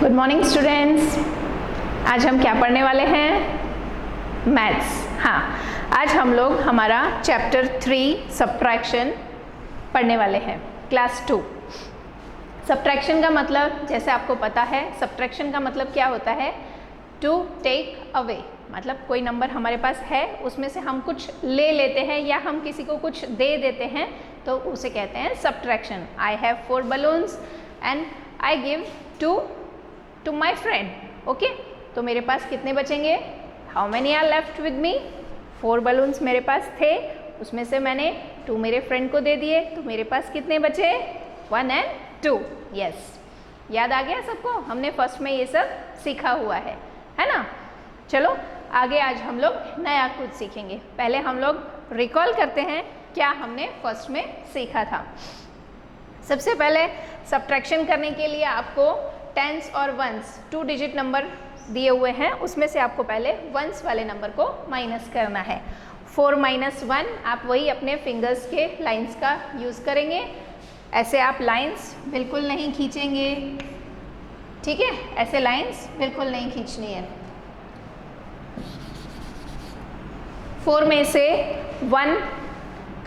Good morning students. आज हम क्या पढ़ने वाले हैं? मैथ्स। हाँ, आज हम लोग हमारा चैप्टर 3 सब्ट्रैक्शन पढ़ने वाले हैं, क्लास 2। सब्ट्रैक्शन का मतलब जैसे आपको पता है, सब्ट्रैक्शन का मतलब क्या होता है? To take away. मतलब कोई नंबर हमारे पास है, उसमें से हम कुछ ले लेते हैं या हम किसी को कुछ दे देते हैं, तो उसे कहते हैं subtraction. I have 4 balloons and I give 2 to my friend. Okay, तो मेरे पास कितने बचेंगे? How many are left with me? 4 balloons मेरे पास थे, उसमें से मैंने 2 मेरे फ्रेंड को दे दिए, तो मेरे पास कितने बचे? 1 एंड 2। यस, याद आ गया सबको? हमने फर्स्ट में ये सब सीखा हुआ है ना? चलो आगे आज हम लोग नया कुछ सीखेंगे। पहले हम लोग रिकॉल करते हैं क्या हमने फर्स्ट में सीखा था। सबसे पहले सब्ट्रैक्शन करने के लिए आपको टेंस और वंस 2 डिजिट नंबर दिए हुए हैं, उसमें से आपको पहले वंस वाले नंबर को माइनस करना है। 4 - 1 आप वही अपने फिंगर्स के लाइंस का यूज़ करेंगे। ऐसे आप लाइंस बिल्कुल नहीं खींचेंगे, ठीक है? ऐसे लाइंस बिल्कुल नहीं खींचनी है। 4 में से 1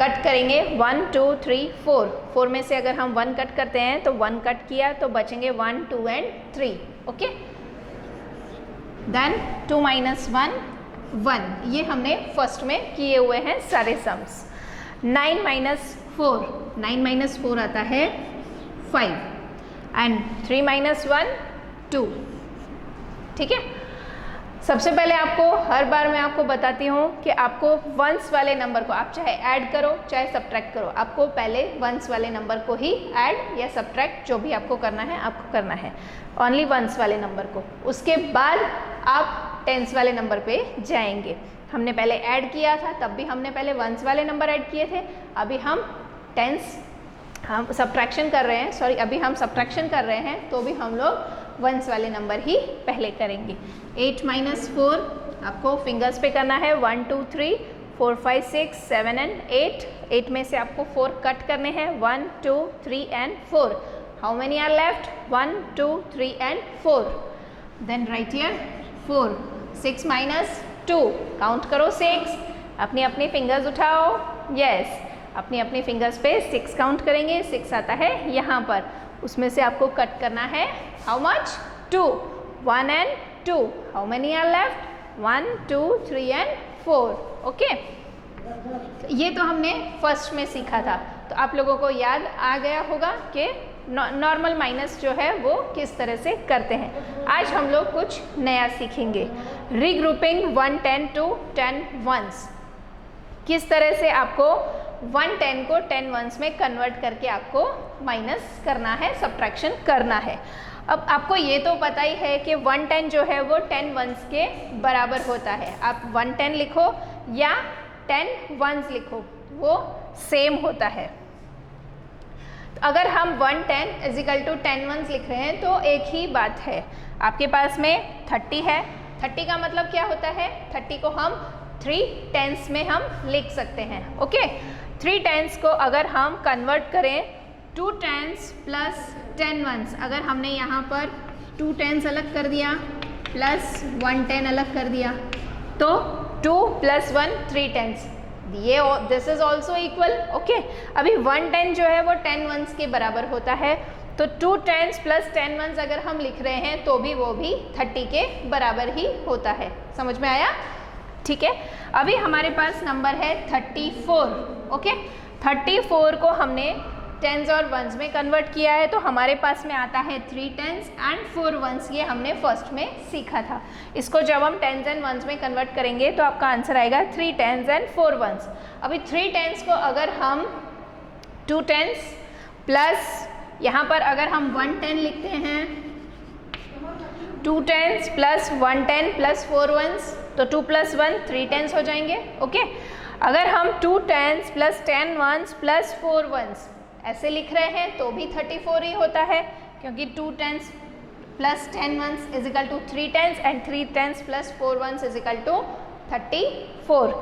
कट करेंगे, 1 2 3 4। 4 में से अगर हम 1 कट करते हैं तो 1 कट किया तो बचेंगे 1 2 एंड 3। Okay, then 2 - 1 1। ये हमने फर्स्ट में किए हुए हैं सारे सम्स। 9 - 4 9 - 4 आता है 5 एंड 3 - 1 2। ठीक है, सबसे पहले आपको हर बार मैं आपको बताती हूँ कि आपको वंस वाले नंबर को, आप चाहे ऐड करो चाहे सब्ट्रैक्ट करो, आपको पहले वंस वाले नंबर को ही ऐड या सब्ट्रैक्ट जो भी आपको करना है आपको करना है, ओनली वंस वाले नंबर को। उसके बाद आप टेंस वाले नंबर पे जाएंगे। हमने पहले ऐड किया था, तब भी हमने पहले वंस वाले नंबर ऐड किए थे। अभी हम सब्ट्रैक्शन कर रहे हैं, सॉरी अभी हम सब्ट्रैक्शन कर रहे हैं, तो भी हम लोग वंस वाले नंबर ही पहले करेंगे। 8 - 4 आपको फिंगर्स पे करना है। 1 2 3 4 5 6 7 एंड 8। 8 में से आपको 4 कट करने हैं, 1 2 3 and 4। How many are left? 1 2 3 and 4। Then right here 4। 6 - 2 count करो 6। अपनी अपनी फिंगर्स उठाओ। यस, अपनी अपनी फिंगर्स पे 6 काउंट करेंगे। 6 आता है यहाँ पर, उसमें से आपको कट करना है how much? 2। 1 and 2। How many are left? 1 2 3 and 4। Okay, ये तो हमने फर्स्ट में सीखा था, तो आप लोगों को याद आ गया होगा कि नॉर्मल माइनस जो है वो किस तरह से करते हैं। आज हम लोग कुछ नया सीखेंगे, रीग्रुपिंग 1 10 to 10 वंस। किस तरह से आपको 1 10 को 10 वंस में कन्वर्ट करके आपको माइनस करना है, सब्ट्रैक्शन करना है। अब आपको ये तो पता ही है कि 1 10 जो है वो 10 वंस के बराबर होता है। आप 1 10 लिखो या 10 वंस लिखो, वो सेम होता है। तो अगर हम 1 10 = 10 वंस लिख रहे हैं तो एक ही बात है। आपके पास में 30 है, 30 का मतलब क्या होता है? 30 को हम 3 10s में हम लिख सकते हैं। ओके, 3 10s को अगर हम कन्वर्ट करें 2 10s + 10 वंस, अगर हमने यहाँ पर 2 10s अलग कर दिया प्लस 1 10 अलग कर दिया, तो 2 + 1 3 10s, ये this is also equal. Okay, अभी 1 10 जो है वो 10 वंस के बराबर होता है, तो 2 10s + 10 वंस अगर हम लिख रहे हैं तो भी वो भी 30 के बराबर ही होता है। समझ में आया? ठीक है, अभी हमारे पास नंबर है 34। ओके, 34 को हमने 10s और वंस में कन्वर्ट किया है, तो हमारे पास में आता है 3 10s एंड 4 वंस। ये हमने फर्स्ट में सीखा था। इसको जब हम 10s एंड वंस में कन्वर्ट करेंगे तो आपका आंसर आएगा 3 10s एंड 4 वंस। अभी 3 10s को अगर हम 2 10s प्लस यहाँ पर अगर हम 1 10 लिखते हैं, 2 10s + 1 10 + 4 वंस, तो 2 + 1 3 10s हो जाएंगे। ओके, अगर हम 2 10s + 10 वंस + 4 वंस ऐसे लिख रहे हैं तो भी 34 ही होता है, क्योंकि 2 10s + 10 ones = 3 10s and 3 10s + 4 ones = 34।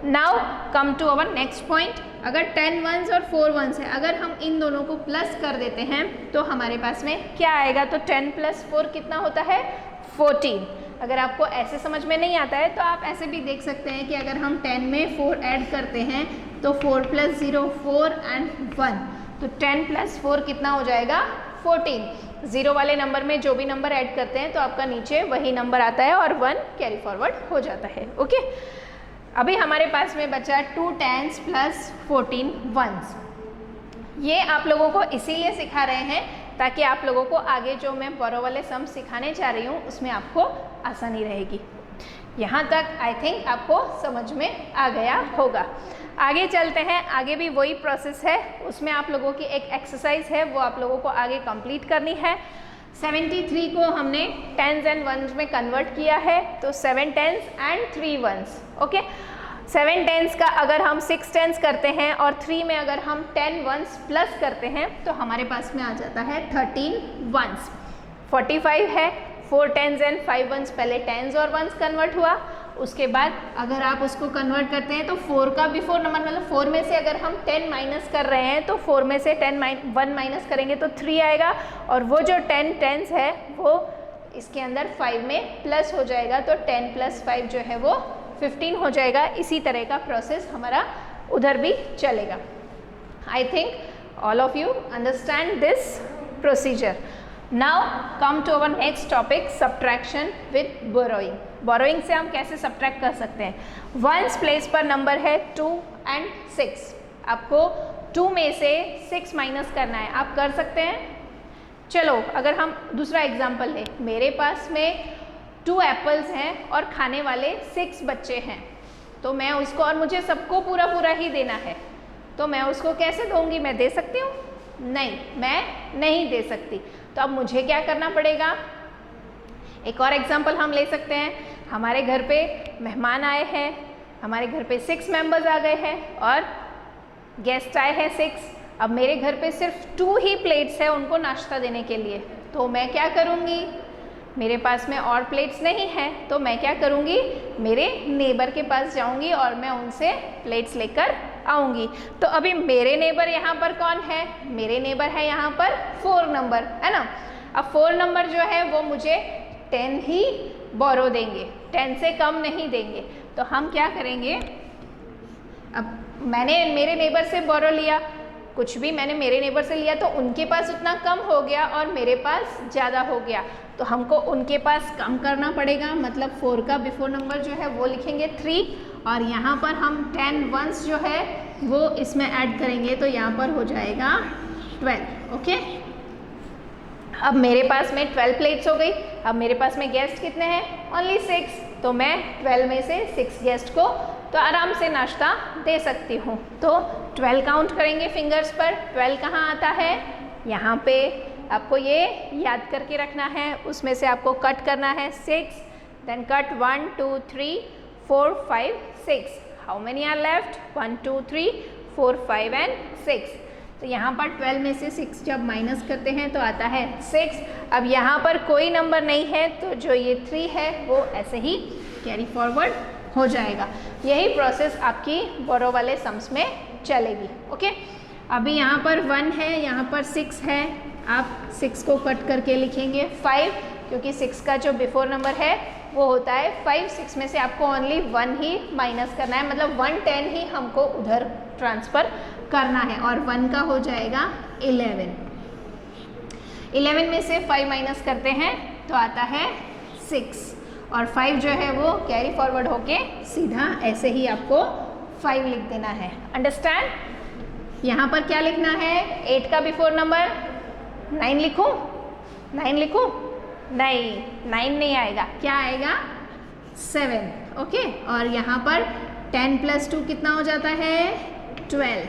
Now come to our next point. अगर 10 वंस और 4 वंस है, अगर हम इन दोनों को प्लस कर देते हैं तो हमारे पास में क्या आएगा? तो 10 + 4 कितना होता है? 14। अगर आपको ऐसे समझ में नहीं आता है तो आप ऐसे भी देख सकते हैं कि अगर हम 10 में 4 ऐड करते हैं तो 4 + 0 4 एंड 1, तो 10 + 4 कितना हो जाएगा? 14। ज़ीरो वाले नंबर में जो भी नंबर ऐड करते हैं तो आपका नीचे वही नंबर आता है और 1 कैरी फॉरवर्ड हो जाता है। ओके, अभी हमारे पास में बचा 2 10s + 14 1s। ये आप लोगों को इसीलिए सिखा रहे हैं ताकि आप लोगों को आगे जो मैं बोरो वाले सम सिखाने जा रही हूँ उसमें आपको आसानी रहेगी। यहाँ तक आई थिंक आपको समझ में आ गया होगा। आगे चलते हैं, आगे भी वही प्रोसेस है, उसमें आप लोगों की एक एक्सरसाइज है वो आप लोगों को आगे कंप्लीट करनी है। 73 को हमने 10s and 1s में कन्वर्ट किया है, तो 7 10s and 3 1s। Okay, 7 10s का अगर हम 6 10s करते हैं और 3 में अगर हम 10 1s प्लस करते हैं तो हमारे पास में आ जाता है 13 1s। 45 है, 4 10s and 5 1s, पहले 10s और 1s कन्वर्ट हुआ, उसके बाद अगर आप उसको कन्वर्ट करते हैं तो 4 का बिफोर नंबर, मतलब 4 में से अगर हम 10 माइनस कर रहे हैं तो 4 में से 1 माइनस करेंगे तो 3 आएगा, और वो जो 10 10s है वो इसके अंदर 5 में प्लस हो जाएगा, तो 10 + 5 जो है वो 15 हो जाएगा। इसी तरह का प्रोसेस हमारा उधर भी चलेगा। I think all of you understand this procedure. Now come to our next topic, subtraction with borrowing. Borrowing से हम कैसे सब्ट्रैक्ट कर सकते हैं? 1s प्लेस पर नंबर है 2 and 6, आपको 2 में से 6 माइनस करना है, आप कर सकते हैं। चलो अगर हम दूसरा एग्जाम्पल लें, मेरे पास में 2 एप्पल्स हैं और खाने वाले 6 बच्चे हैं, तो मैं उसको, और मुझे सबको पूरा पूरा ही देना है, तो मैं उसको कैसे दूंगी? मैं दे सकती हूँ? नहीं, मैं नहीं दे सकती। तो अब मुझे क्या करना पड़ेगा? एक और एग्जाम्पल हम ले सकते हैं, हमारे घर पे मेहमान आए हैं, हमारे घर पे 6 मेंबर्स आ गए हैं और गेस्ट आए हैं 6। अब मेरे घर पे सिर्फ 2 ही प्लेट्स है उनको नाश्ता देने के लिए, तो मैं क्या करूँगी? मेरे पास में और प्लेट्स नहीं हैं, तो मैं क्या करूँगी? मेरे नेबर के पास जाऊँगी और मैं उनसे प्लेट्स लेकर आऊँगी। तो अभी मेरे नेबर यहाँ पर कौन है? मेरे नेबर है यहाँ पर 4 नंबर, है ना। अब 4 नंबर जो है वो मुझे 10 ही बोरो देंगे, 10 से कम नहीं देंगे। तो हम क्या करेंगे? अब मैंने मेरे नेबर से बोरो लिया, कुछ भी मैंने मेरे नेबर से लिया, तो उनके पास उतना कम हो गया और मेरे पास ज़्यादा हो गया, तो हमको उनके पास कम करना पड़ेगा। मतलब 4 का बिफोर नंबर जो है वो लिखेंगे 3, और यहाँ पर हम 10 1s जो है वो इसमें ऐड करेंगे, तो यहाँ पर हो जाएगा 12। ओके, अब मेरे पास में 12 प्लेट्स हो गई। अब मेरे पास में गेस्ट कितने हैं? ओनली 6, तो मैं 12 में से 6 गेस्ट को तो आराम से नाश्ता दे सकती हूँ। तो 12 काउंट करेंगे फिंगर्स पर। 12 कहाँ आता है? यहाँ पे। आपको ये याद करके रखना है, उसमें से आपको कट करना है 6, then cut 1 2 3 4 5 6। How many are left? 1 2 3 4 5 and 6। तो यहाँ पर 12 में से 6 जब माइनस करते हैं तो आता है 6। अब यहाँ पर कोई नंबर नहीं है, तो जो ये 3 है वो ऐसे ही कैरी फॉरवर्ड हो जाएगा। यही प्रोसेस आपकी बोरो वाले सम्स में चलेगी। ओके, अभी यहाँ पर 1 है, यहाँ पर 6 है, आप 6 को कट करके लिखेंगे 5, क्योंकि 6 का जो बिफोर नंबर है वो होता है 5। 6 में से आपको ओनली 1 ही माइनस करना है, मतलब 1 10 ही हमको उधर ट्रांसफ़र करना है, और 1 का हो जाएगा 11। 11 में से 5 माइनस करते हैं तो आता है 6, और 5 जो है वो कैरी फॉरवर्ड होके सीधा ऐसे ही आपको 5 लिख देना है। अंडरस्टैंड? यहाँ पर क्या लिखना है? 8 का बिफोर नंबर 9 लिखूँ? 9 लिखूँ? नहीं, 9 नहीं आएगा। क्या आएगा? 7। ओके, और यहाँ पर 10 + 2 कितना हो जाता है? 12।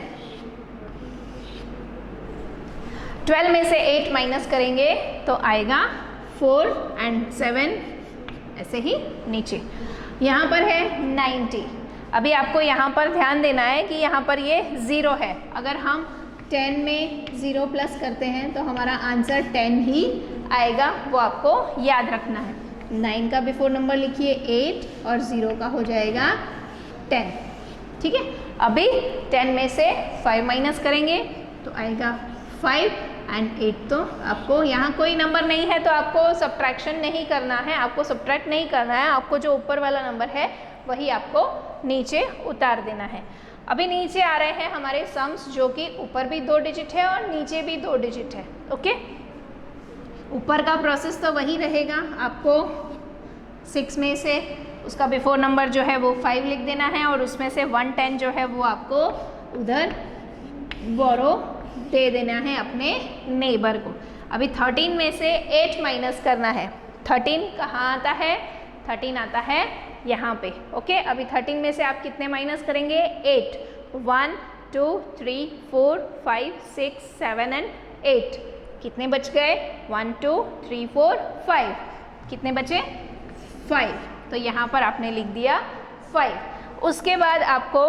12 में से 8 माइनस करेंगे तो आएगा 4 एंड 7 ऐसे ही नीचे। यहाँ पर है 90। अभी आपको यहाँ पर ध्यान देना है कि यहाँ पर ये 0 है। अगर हम 10 में 0 प्लस करते हैं तो हमारा आंसर 10 ही आएगा, वो आपको याद रखना है। 9 का बिफोर नंबर लिखिए 8 और 0 का हो जाएगा 10। ठीक है, अभी 10 में से 5 माइनस करेंगे तो आएगा 5 एंड 8। तो आपको यहाँ कोई नंबर नहीं है तो आपको सब्ट्रैक्शन नहीं करना है, आपको सब्ट्रैक्ट नहीं करना है, आपको जो ऊपर वाला नंबर है वही आपको नीचे उतार देना है। अभी नीचे आ रहे हैं हमारे सम्स जो कि ऊपर भी 2 डिजिट है और नीचे भी 2 डिजिट है। ओके, ऊपर का प्रोसेस तो वही रहेगा, आपको 6 में से उसका बिफोर नंबर जो है वो 5 लिख देना है और उसमें से 110 जो है वो आपको उधर बोरो दे देना है अपने नेबर को। अभी 13 में से 8 माइनस करना है। 13 कहाँ आता है? 13 आता है यहाँ पे। ओके, अभी 13 में से आप कितने माइनस करेंगे? 8। 1 2 3 4 5 6 7 एंड 8। कितने बच गए? 1 2 3 4 5। कितने बचे? 5। तो यहाँ पर आपने लिख दिया 5। उसके बाद आपको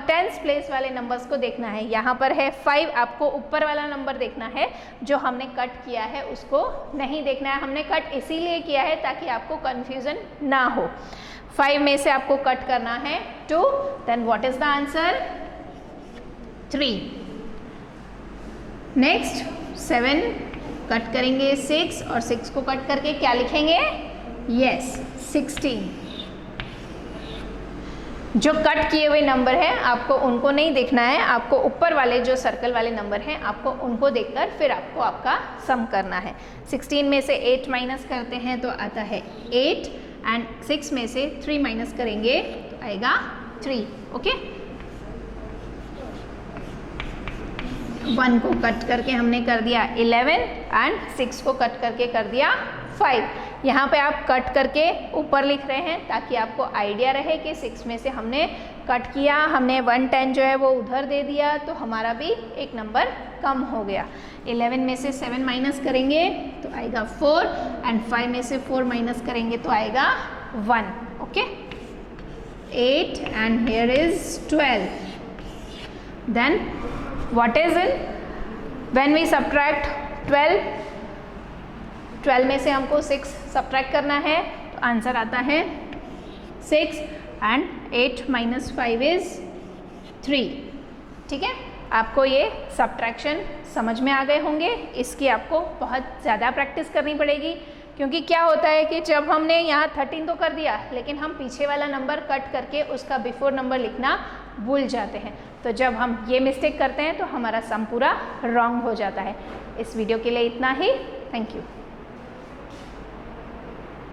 10th प्लेस वाले नंबर्स को देखना है। यहाँ पर है 5, आपको ऊपर वाला नंबर देखना है, जो हमने कट किया है उसको नहीं देखना है। हमने कट इसीलिए किया है ताकि आपको कन्फ्यूज़न ना हो। 5 में से आपको कट करना है 2, then what is the answer? 3। Next 7 cut करेंगे 6 और 6 को कट करके क्या लिखेंगे? यस 16। जो कट किए हुए नंबर हैं आपको उनको नहीं देखना है, आपको ऊपर वाले जो सर्कल वाले नंबर हैं आपको उनको देखकर फिर आपको आपका सम करना है। 16 में से 8 माइनस करते हैं तो आता है 8 एंड 6 में से 3 माइनस करेंगे तो आएगा 3। ओके, 1 को कट करके हमने कर दिया 11 एंड 6 को कट करके कर दिया 5। यहाँ पे आप कट करके ऊपर लिख रहे हैं ताकि आपको आइडिया रहे कि 6 में से हमने कट किया, हमने 110 जो है वो उधर दे दिया तो हमारा भी एक नंबर कम हो गया। 11 में से 7 माइनस करेंगे तो आएगा 4 एंड 5 में से 4 माइनस करेंगे तो आएगा 1। Okay, 8 and here is 12। Then what is it when we subtract 12 में से हमको 6 सब्ट्रैक्ट करना है तो आंसर आता है 6 एंड 8 माइनस 5 इज 3। ठीक है, आपको ये सब्ट्रैक्शन समझ में आ गए होंगे। इसकी आपको बहुत ज़्यादा प्रैक्टिस करनी पड़ेगी क्योंकि क्या होता है कि जब हमने यहाँ 13 तो कर दिया लेकिन हम पीछे वाला नंबर कट करके उसका बिफोर नंबर लिखना भूल जाते हैं। तो जब हम ये मिस्टेक करते हैं तो हमारा सम पूरा रॉन्ग हो जाता है। इस वीडियो के लिए इतना ही। Thank you.